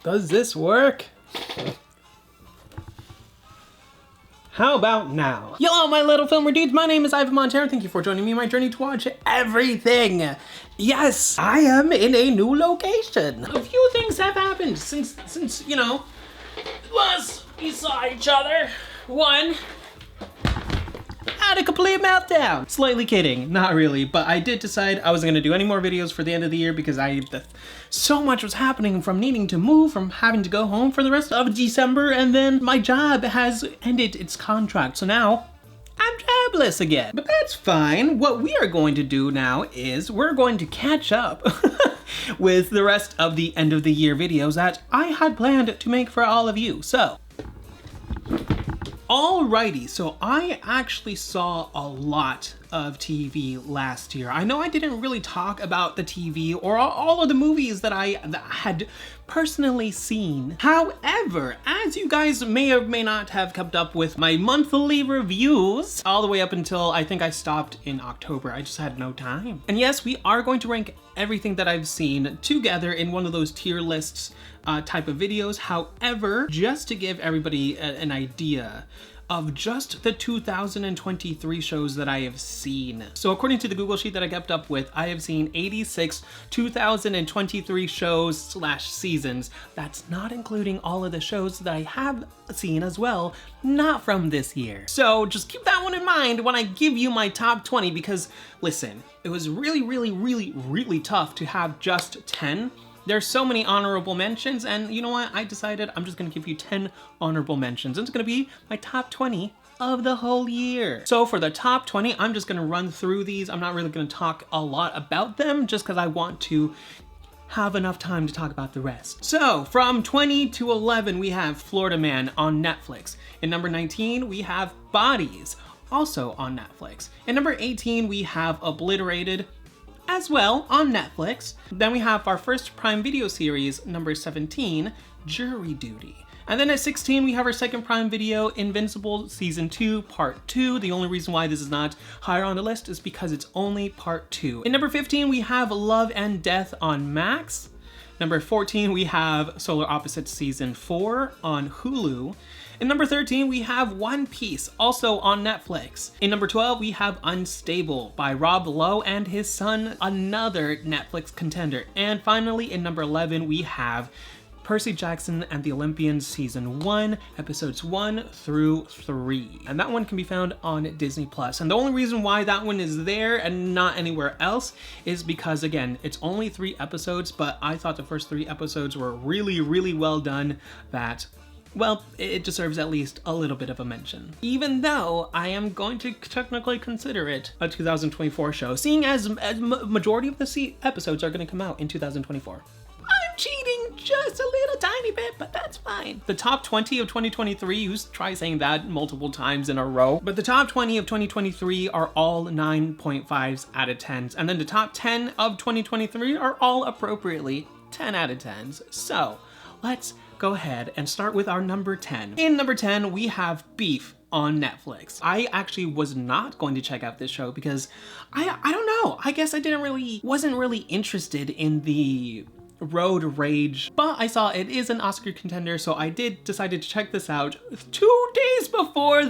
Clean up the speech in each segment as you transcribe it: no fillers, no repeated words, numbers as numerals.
Does this work? How about now? Yo, my little filmer dudes, my name is Ivan Montero. Thank you for joining me on my journey to watch everything. Yes, I am in a new location. A few things have happened since you know, last we saw each other. One, had a complete meltdown. Slightly kidding, not really, but I did decide I wasn't gonna do any more videos for the end of the year because so much was happening, from needing to move, from having to go home for the rest of December, and then my job has ended its contract, so now I'm jobless again. But that's fine. What we are going to do now is we're going to catch up with the rest of the end of the year videos that I had planned to make for all of you. So, alrighty, so I actually saw a lot of TV last year. I know I didn't really talk about the TV or all of the movies that I had personally seen. However, as you guys may or may not have kept up with my monthly reviews, all the way up until I think I stopped in October, I just had no time. And yes, we are going to rank everything that I've seen together in one of those tier lists type of videos. However, just to give everybody an idea of just the 2023 shows that I have seen. So according to the Google Sheet that I kept up with, I have seen 86 2023 shows / seasons. That's not including all of the shows that I have seen as well, not from this year. So just keep that one in mind when I give you my top 20, because listen, it was really tough to have just 10. There's so many honorable mentions, and you know what? I decided I'm just gonna give you 10 honorable mentions. It's gonna be my top 20 of the whole year. So for the top 20, I'm just gonna run through these. I'm not really gonna talk a lot about them just because I want to have enough time to talk about the rest. So from 20 to 11, we have Florida Man on Netflix. In number 19, we have Bodies, also on Netflix. In number 18, we have Obliterated, as well on Netflix. Then we have our first Prime Video series, number 17, Jury Duty. And then at 16, we have our second Prime Video, Invincible Season 2, Part 2. The only reason why this is not higher on the list is because it's only Part 2. In number 15, we have Love and Death on Max. Number 14, we have Solar Opposites Season 4 on Hulu. In number 13, we have One Piece, also on Netflix. In number 12, we have Unstable by Rob Lowe and his son, another Netflix contender. And finally, in number 11, we have Percy Jackson and the Olympians Season 1, Episodes 1 through 3. And that one can be found on Disney+. And the only reason why that one is there and not anywhere else is because, again, it's only 3 episodes, but I thought the first 3 episodes were really well done that, well, it deserves at least a little bit of a mention. Even though I am going to technically consider it a 2024 show, seeing as majority of the episodes are going to come out in 2024. I'm cheating just a little tiny bit, but that's fine. The top 20 of 2023, you try saying that multiple times in a row, but the top 20 of 2023 are all 9.5s out of 10s, and then the top 10 of 2023 are all appropriately 10 out of 10s. So let's go ahead and start with our number 10. In number 10, we have Beef on Netflix. I actually was not going to check out this show because I don't know. I guess I wasn't really interested in the road rage, but I saw it is an Oscar contender, so I did decided to check this out 2 days before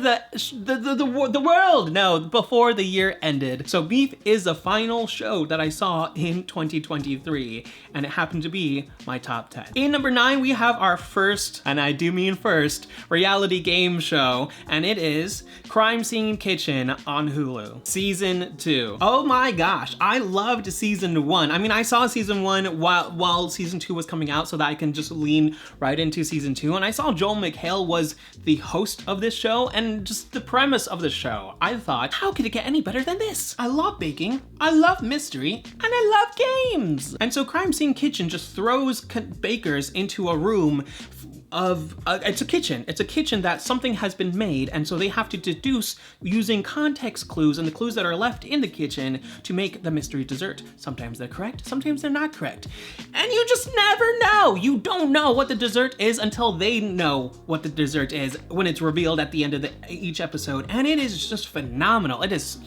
before the year ended. So Beef is the final show that I saw in 2023, and it happened to be my top 10. In number 9, we have our first, and I do mean first, reality game show, and it is Crime Scene Kitchen on Hulu, Season 2. Oh my gosh, I loved Season 1. I mean, I saw Season 1 while Season 2 was coming out so that I can just lean right into Season 2, and I saw Joel McHale was the host of this show, and just the premise of the show, I thought, how could it get any better than this? I love baking, I love mystery, and I love games. And so Crime Scene Kitchen just throws bakers into a room of, it's a kitchen that something has been made, and so they have to deduce using context clues and the clues that are left in the kitchen to make the mystery dessert. Sometimes they're correct, sometimes they're not correct. And you just never know. You don't know what the dessert is until they know what the dessert is when it's revealed at the end of each episode, and it is just phenomenal. It is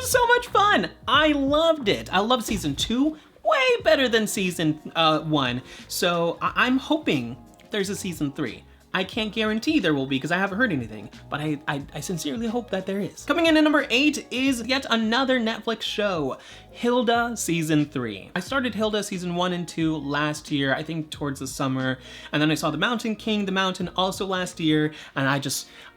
so much fun. I loved it. I love Season 2 way better than season 1. So I'm hoping there's a season 3. I can't guarantee there will be because I haven't heard anything, but I sincerely hope that there is. Coming in at number 8 is yet another Netflix show, Hilda Season 3. I started Hilda Season 1 and 2 last year, I think towards the summer, and then I saw The Mountain King, The Mountain also last year, and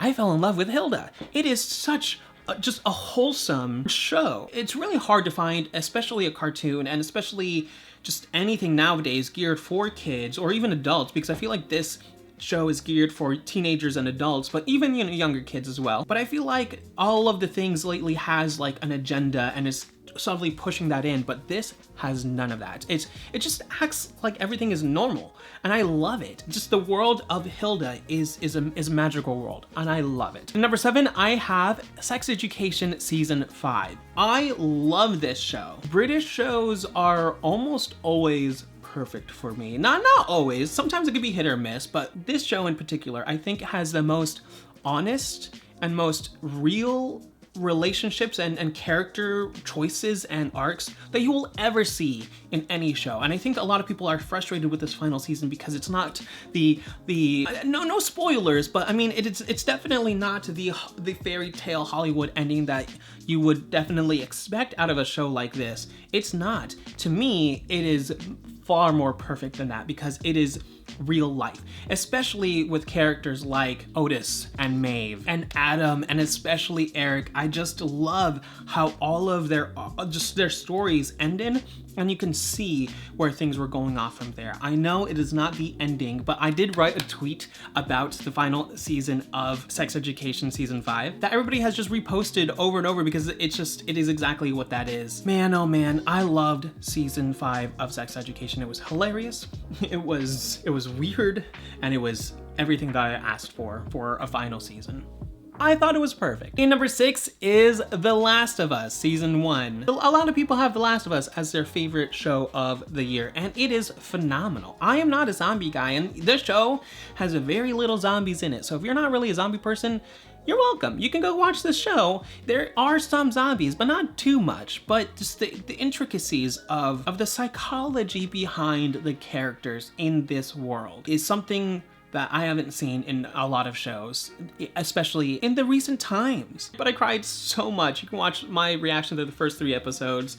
I fell in love with Hilda. It is such just a wholesome show. It's really hard to find, especially a cartoon, and especially just anything nowadays geared for kids or even adults, because I feel like this show is geared for teenagers and adults, but even, you know, younger kids as well. But I feel like all of the things lately has like an agenda and is subtly pushing that in, but this has none of that. It just acts like everything is normal, and I love it. Just the world of Hilda is a magical world, and I love it. Number 7, I have Sex Education Season 5. I love this show. British shows are almost always perfect for me. Not always, sometimes it can be hit or miss, but this show in particular, I think has the most honest and most real relationships and character choices and arcs that you will ever see in any show. And I think a lot of people are frustrated with this final season because it's not the no spoilers, but I mean it's definitely not the fairy tale Hollywood ending that you would definitely expect out of a show like this. It's not. To me, it is far more perfect than that because it is real life, especially with characters like Otis and Maeve and Adam and especially Eric. I just love how all of their stories ended, and you can see where things were going off from there. I know it is not the ending, but I did write a tweet about the final season of Sex Education Season 5 that everybody has just reposted over and over because it is exactly what that is. Man, oh man, I loved Season 5 of Sex Education. It was hilarious, it was weird, and it was everything that I asked for a final season. I thought it was perfect. And number 6 is The Last of Us Season 1. A lot of people have The Last of Us as their favorite show of the year, and it is phenomenal. I am not a zombie guy, and this show has very little zombies in it. So if you're not really a zombie person, you're welcome. You can go watch this show. There are some zombies, but not too much. But just the intricacies of the psychology behind the characters in this world is something that I haven't seen in a lot of shows, especially in the recent times. But I cried so much. You can watch my reaction to the first 3 episodes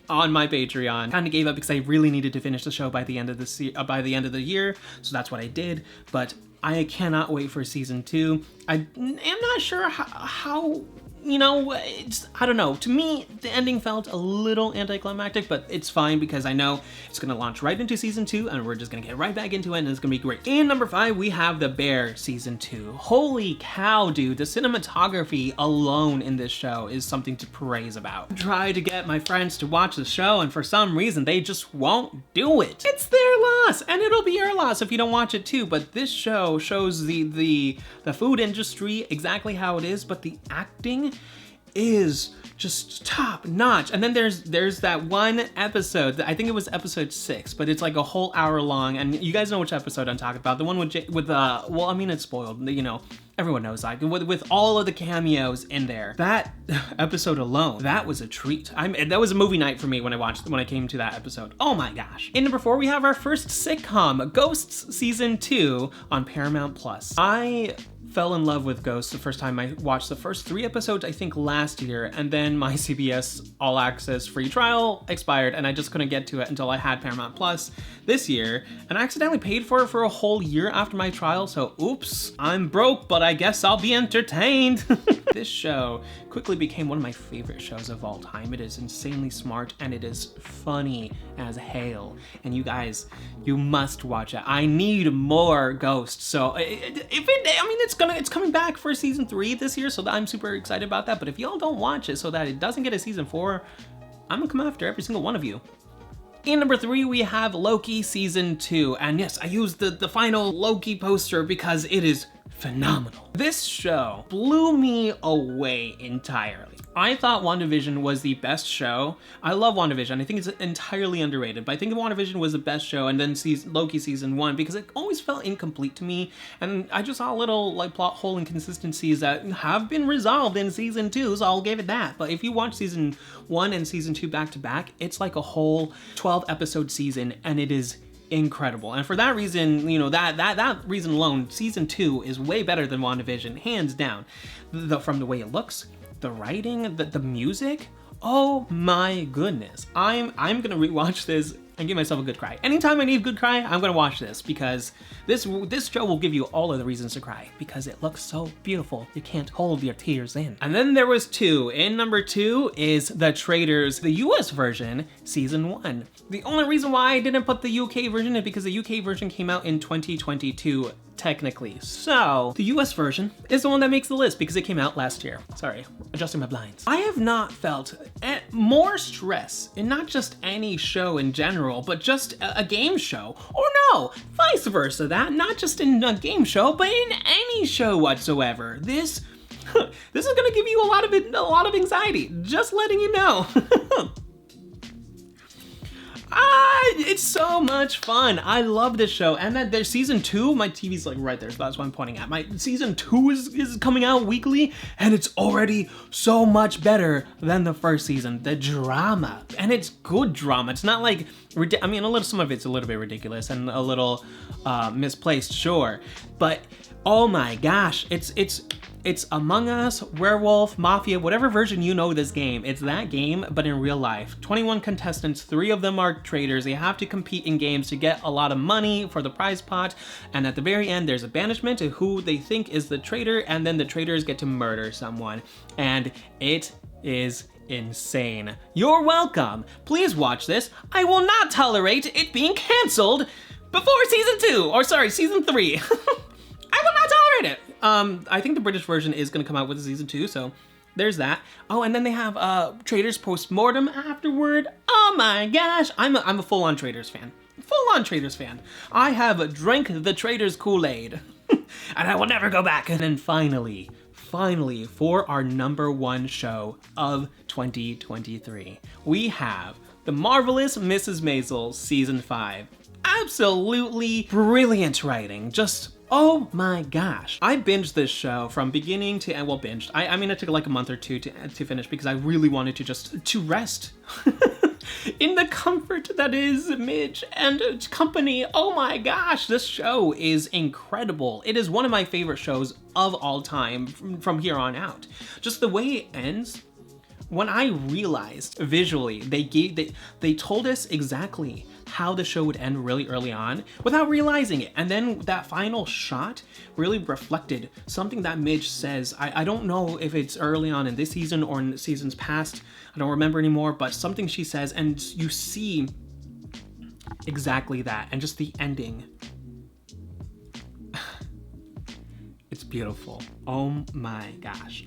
on my Patreon. Kind of gave up because I really needed to finish the show by the end of the year, so that's what I did. But I cannot wait for season 2. I am not sure how you know, I don't know. To me, the ending felt a little anticlimactic, but it's fine because I know it's gonna launch right into season 2 and we're just gonna get right back into it and it's gonna be great. In number 5, we have The Bear Season 2. Holy cow, dude. The cinematography alone in this show is something to praise about. I try to get my friends to watch the show and for some reason they just won't do it. It's their loss and it'll be your loss if you don't watch it too, but this show shows the food industry exactly how it is, but the acting is just top notch. And then there's that one episode, I think it was episode 6, but it's like a whole hour long, and you guys know which episode I'm talking about. The one with well, I mean, it's spoiled, you know, everyone knows that, with all of the cameos in there. That episode alone, that was a treat. That was a movie night for me when I came to that episode. Oh my gosh. In number 4, we have our first sitcom, Ghosts Season 2 on Paramount+. I fell in love with Ghosts the first time I watched the first 3 episodes, I think last year, and then my CBS All Access free trial expired and I just couldn't get to it until I had Paramount Plus this year, and I accidentally paid for it for a whole year after my trial, so oops, I'm broke, but I guess I'll be entertained. This show quickly became one of my favorite shows of all time. It is insanely smart and it is funny as hell, and you guys, you must watch it. I need more Ghosts, so it's coming back for season 3 this year, so I'm super excited about that. But if y'all don't watch it so that it doesn't get a season 4, I'm gonna come after every single one of you. In number 3, we have Loki Season 2, and yes, I used the final Loki poster because it is phenomenal. This show blew me away entirely. I thought WandaVision was the best show. I love WandaVision. I think it's entirely underrated, but I think WandaVision was the best show, and then Loki season 1, because it always felt incomplete to me, and I just saw little like plot hole inconsistencies that have been resolved in season 2, so I'll give it that. But if you watch season 1 and season 2 back to back, it's like a whole 12 episode season, and it is incredible. And for that reason, you know, that reason alone, season 2 is way better than WandaVision, hands down. From the way it looks, the writing, the music, oh my goodness. I'm gonna rewatch this and give myself a good cry. Anytime I need a good cry, I'm gonna watch this, because this show will give you all of the reasons to cry, because it looks so beautiful. You can't hold your tears in. And then there was 2. In number 2 is The Traitors, the US version, season 1. The only reason why I didn't put the UK version is because the UK version came out in 2022. Technically. So, the US version is the one that makes the list because it came out last year. Sorry, adjusting my blinds. I have not felt more stress in not just any show in general, but just a game show. Or no, vice versa that, not just in a game show, but in any show whatsoever. This is gonna give you a lot of anxiety, just letting you know. It's so much fun. I love this show. And that there's season 2, my TV's like right there, so that's what I'm pointing at. My season 2 is coming out weekly, and it's already so much better than the first season. The drama, and it's good drama. It's not like, I mean, some of it's a little bit ridiculous and a little misplaced, sure. But oh my gosh, it's Among Us, Werewolf, Mafia, whatever version you know this game. It's that game, but in real life. 21 contestants, 3 of them are traitors. They have to compete in games to get a lot of money for the prize pot. And at the very end, there's a banishment to who they think is the traitor, and then the traitors get to murder someone. And it is insane. You're welcome. Please watch this. I will not tolerate it being canceled before season 2, or sorry, season 3. I will not tolerate it. I think the British version is gonna come out with season 2, so there's that. Oh, and then they have Traitors Postmortem afterward. Oh my gosh, I'm a full-on Traitors fan. Full-on Traitors fan. I have drank the Traitors Kool-Aid, and I will never go back. And then finally, for our number 1 show of 2023, we have the Marvelous Mrs Maisel season 5. Absolutely brilliant writing, just oh my gosh. I binged this show from beginning to end. Well, binged. I mean, it took like a month or 2 to finish because I really wanted to rest in the comfort that is Midge and company. Oh my gosh, this show is incredible. It is one of my favorite shows of all time from here on out. Just the way it ends. When I realized visually, they told us exactly how the show would end really early on without realizing it. And then that final shot really reflected something that Midge says. I don't know if it's early on in this season or in seasons past. I don't remember anymore, but something she says, and you see exactly that. And just the ending. It's beautiful. Oh my gosh.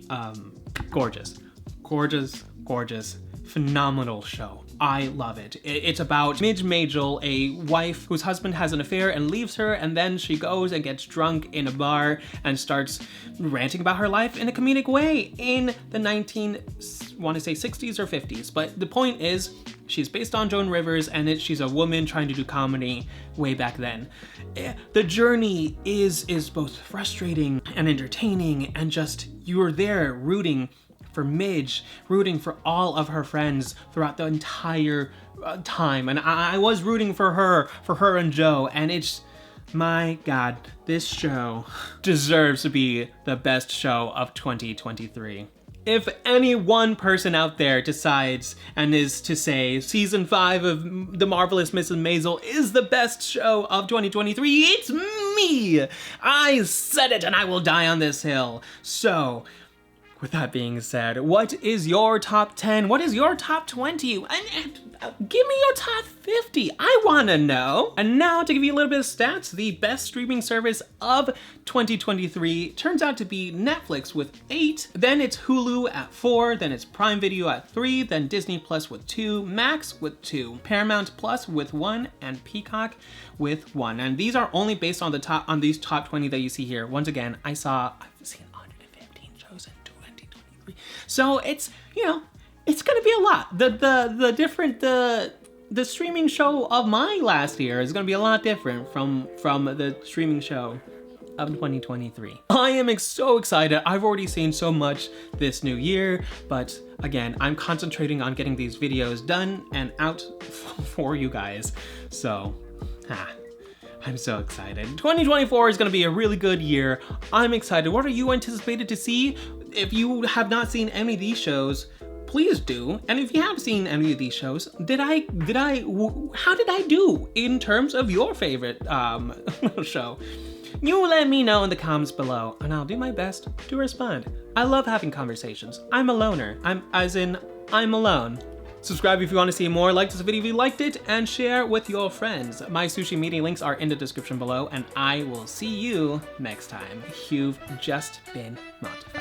Gorgeous. Gorgeous, gorgeous, phenomenal show. I love it. It's about Midge Maisel, a wife whose husband has an affair and leaves her, and then she goes and gets drunk in a bar and starts ranting about her life in a comedic way in the 60s or 50s. But the point is, she's based on Joan Rivers, and she's a woman trying to do comedy way back then. The journey is both frustrating and entertaining, and just you're there rooting for Midge, rooting for all of her friends throughout the entire time. And I was rooting for her and Joe, and it's, my God, this show deserves to be the best show of 2023. If any one person out there decides and is to say season 5 of The Marvelous Mrs Maisel is the best show of 2023, it's me! I said it, and I will die on this hill. So, with that being said, what is your top 10? What is your top 20? And give me your top 50. I wanna know. And now to give you a little bit of stats, the best streaming service of 2023 turns out to be Netflix with 8, then it's Hulu at 4, then it's Prime Video at 3, then Disney Plus with 2, Max with 2, Paramount Plus with 1, and Peacock with 1. And these are only based on these top 20 that you see here. Once again, I've seen 115 shows in 2023. 2023. So it's, you know, it's gonna be a lot. The streaming show of my last year is gonna be a lot different from the streaming show of 2023. I am so excited. I've already seen so much this new year, but again, I'm concentrating on getting these videos done and out for you guys. So, I'm so excited. 2024 is gonna be a really good year. I'm excited. What are you anticipated to see? If you have not seen any of these shows, please do. And if you have seen any of these shows, how did I do in terms of your favorite show? You let me know in the comments below, and I'll do my best to respond. I love having conversations. I'm a loner. I'm alone. Subscribe if you want to see more, like this video if you liked it, and share with your friends. My sushi media links are in the description below, and I will see you next time. You've just been notified.